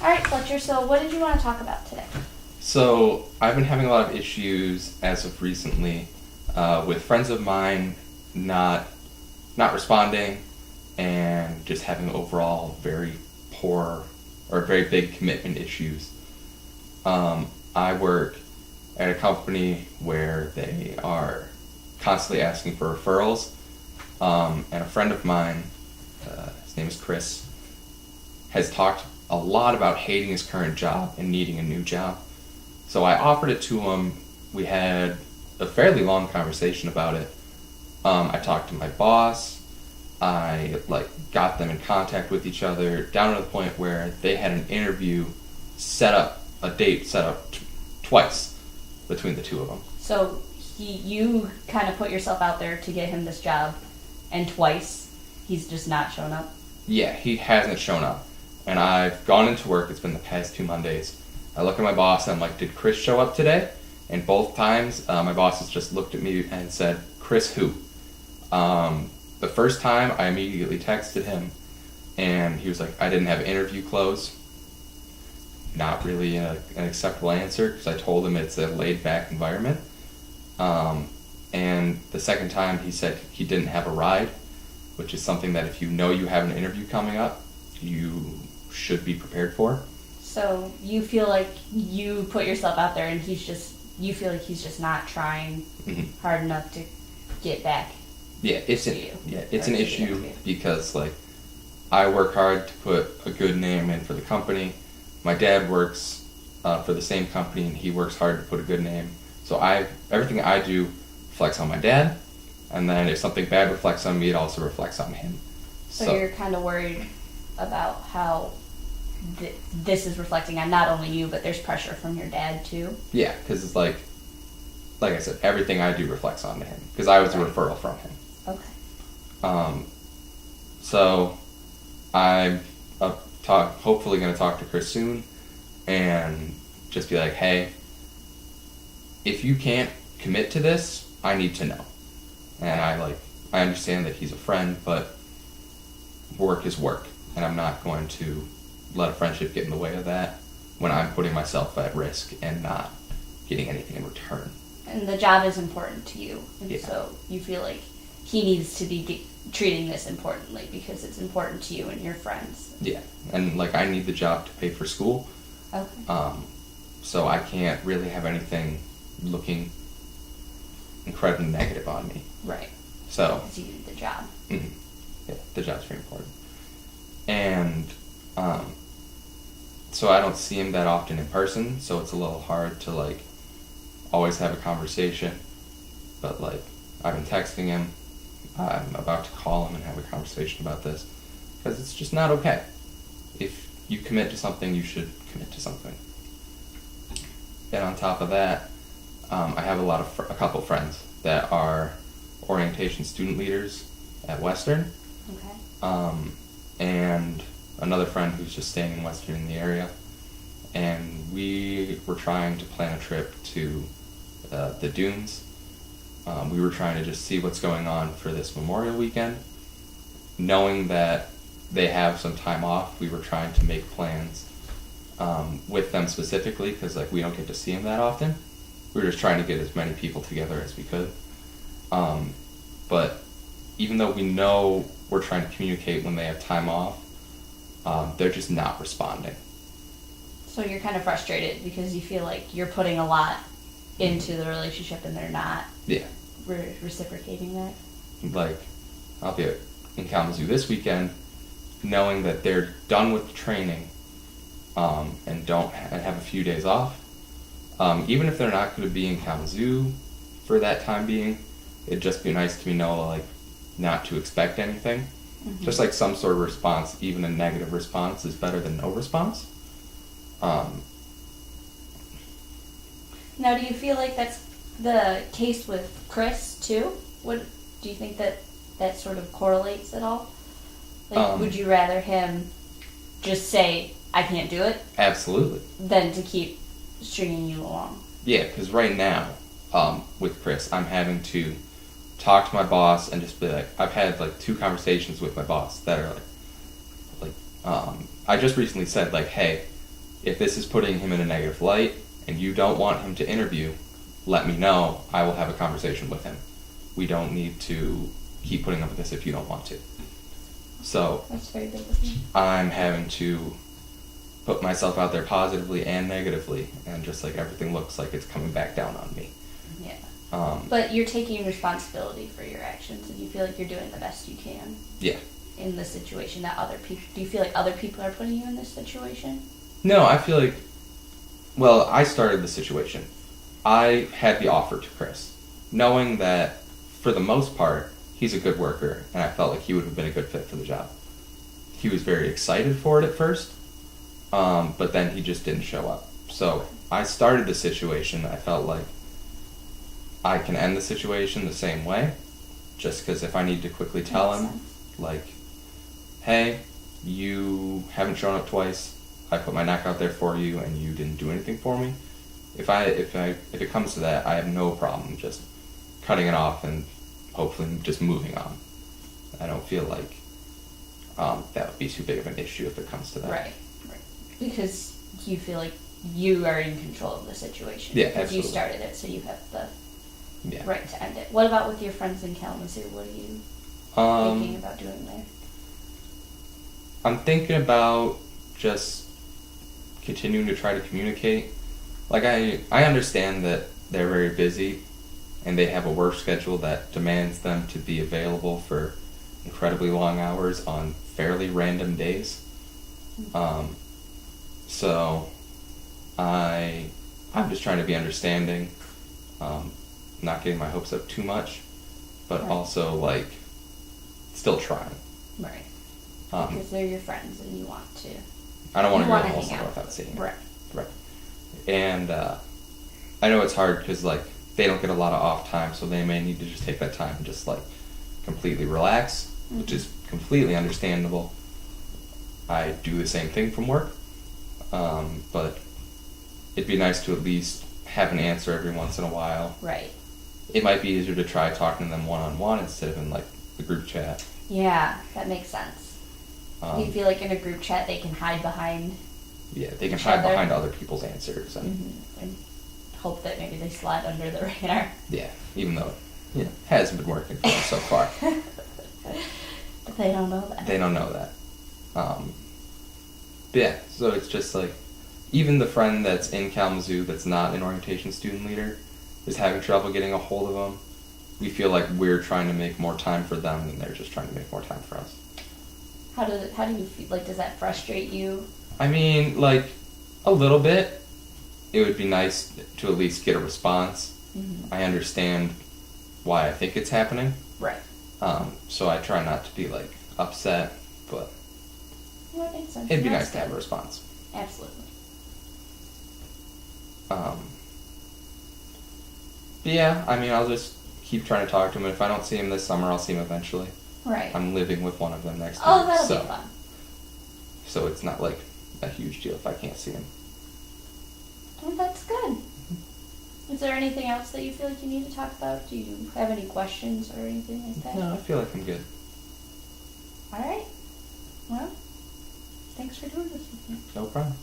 All right, Fletcher, so what did you want to talk about today? So I've been having a lot of issues as of recently with friends of mine not responding and just having overall very poor or very big commitment issues. I work at a company where they are constantly asking for referrals, and a friend of mine, his name is Chris, has talked a lot about hating his current job and needing a new job. So I offered it to him. We had a fairly long conversation about it. I talked to my boss. I got them in contact with each other down to the point where they had an interview set up, a date set up twice between the two of them. So you kind of put yourself out there to get him this job, and twice he's just not shown up? Yeah, he hasn't shown up. And I've gone into work, it's been the past 2 Mondays. I look at my boss and I'm like, did Chris show up today? And both times, my boss has just looked at me and said, Chris who? The first time, I immediately texted him, and he was like, I didn't have interview clothes. Not really an acceptable answer, because I told him it's a laid-back environment. And the second time, he said he didn't have a ride, which is something that if you know you have an interview coming up, you should be prepared for. So you feel like you put yourself out there, and you feel like he's just not trying hard enough to get back. Yeah, it's an issue because I work hard to put a good name in for the company. My dad works for the same company, and he works hard to put a good name. So everything I do reflects on my dad, and then if something bad reflects on me, it also reflects on him. So you're kind of worried about how this is reflecting on not only you, but there's pressure from your dad too? Yeah, because it's like I said, everything I do reflects onto him, because I was a referral from him. Okay. So I'm hopefully going to talk to Chris soon and just be like, hey, if you can't commit to this, I need to know. And I understand that he's a friend, but work is work, and I'm not going to let a friendship get in the way of that when I'm putting myself at risk and not getting anything in return. And the job is important to you, and Yeah. so you feel like he needs to be treating this importantly because it's important to you and your friends. Yeah, and I need the job to pay for school. Okay. So I can't really have anything looking incredibly negative on me. Right. So. Because you need the job. Mm-hmm. Yeah, the job's very important. And so I don't see him that often in person, so it's a little hard to always have a conversation. But I've been texting him. I'm about to call him and have a conversation about this, because it's just not okay. If you commit to something, you should commit to something. And on top of that, I have a couple friends that are orientation student leaders at Western. Okay. And another friend who's just staying in Western in the area. And we were trying to plan a trip to the dunes. We were trying to just see what's going on for this Memorial Weekend. Knowing that they have some time off, we were trying to make plans with them specifically, because we don't get to see them that often. We were just trying to get as many people together as we could. But even though we know we're trying to communicate when they have time off, they're just not responding. So you're kind of frustrated because you feel like you're putting a lot into the relationship and they're not reciprocating that? I'll be in Kalamazoo this weekend knowing that they're done with the training and have a few days off. Even if they're not going to be in Kalamazoo for that time being, it'd just be nice to know not to expect anything. Mm-hmm. Just some sort of response, even a negative response, is better than no response. Now, do you feel like that's the case with Chris too? Do you think that sort of correlates at all? Would you rather him just say, I can't do it? Absolutely. Than to keep stringing you along? Yeah, because right now, with Chris, I'm having to talk to my boss and just be I've had 2 conversations with my boss that are I just recently said hey, if this is putting him in a negative light and you don't want him to interview, let me know. I will have a conversation with him. We don't need to keep putting up with this if you don't want to. So That's very big of you. I'm having to put myself out there positively and negatively, and just like everything looks like it's coming back down on me. Yeah. Um, But you're taking responsibility for your actions, and you feel like you're doing the best you can yeah. in the situation that other people... Do you feel like other people are putting you in this situation? No, I feel like, well, I started the situation. I had the offer to Chris, knowing that for the most part, he's a good worker, and I felt like he would have been a good fit for the job. He was very excited for it at first, but then he just didn't show up. So I started the situation. I felt like I can end the situation the same way, just because if I need to quickly tell him, like, hey, you haven't shown up twice, I put my neck out there for you, and you didn't do anything for me. If it comes to that, I have no problem just cutting it off and hopefully just moving on. I don't feel like that would be too big of an issue if it comes to that. Right. Because you feel like you are in control of the situation. Yeah, because absolutely. you started it, so you have the Yeah. right to end it. What about with your friends in Kalamazoo? What are you thinking about doing there? I'm thinking about just continuing to try to communicate. Like, I understand that they're very busy and they have a work schedule that demands them to be available for incredibly long hours on fairly random days. So I'm just trying to be understanding, not getting my hopes up too much, but Right. also like still trying. Right. Um, Because they're your friends and you want to. I don't want to You go wanna the whole hang summer out. without seeing it. Right. Right. And I know it's hard because like they don't get a lot of off time, so they may need to just take that time and just like completely relax, which is completely understandable. I do the same thing from work, but it'd be nice to at least have an answer every once in a while. Right. It might be easier to try talking to them one-on-one instead of in like the group chat. Yeah, that makes sense. You feel like in a group chat they can hide behind Yeah, they can each hide other. behind other people's answers. and hope that maybe they slide under the radar. Yeah, even though it hasn't been working for them so far. But they don't know that. They don't know that. But yeah, so it's just like, even the friend that's in Kalamazoo that's not an orientation student leader is having trouble getting a hold of them. We feel like we're trying to make more time for them and they're just trying to make more time for us. How do you feel? Like, does that frustrate you? I mean, like, a little bit. It would be nice to at least get a response. Mm-hmm. I understand why I think it's happening. Right. So I try not to be, like, upset, but Well, that makes sense. it'd be That's nice to have a good. response. Absolutely. But yeah, I mean, I'll just keep trying to talk to him. If I don't see him this summer, I'll see him eventually. Right. I'm living with one of them next Oh, year. that'll so, be fun. So it's not, like, a huge deal if I can't see him. Well, that's good. Is there anything else that you feel like you need to talk about? Do you have any questions or anything like that? No, I feel like I'm good. All right. Well, thanks for doing this with me. No problem.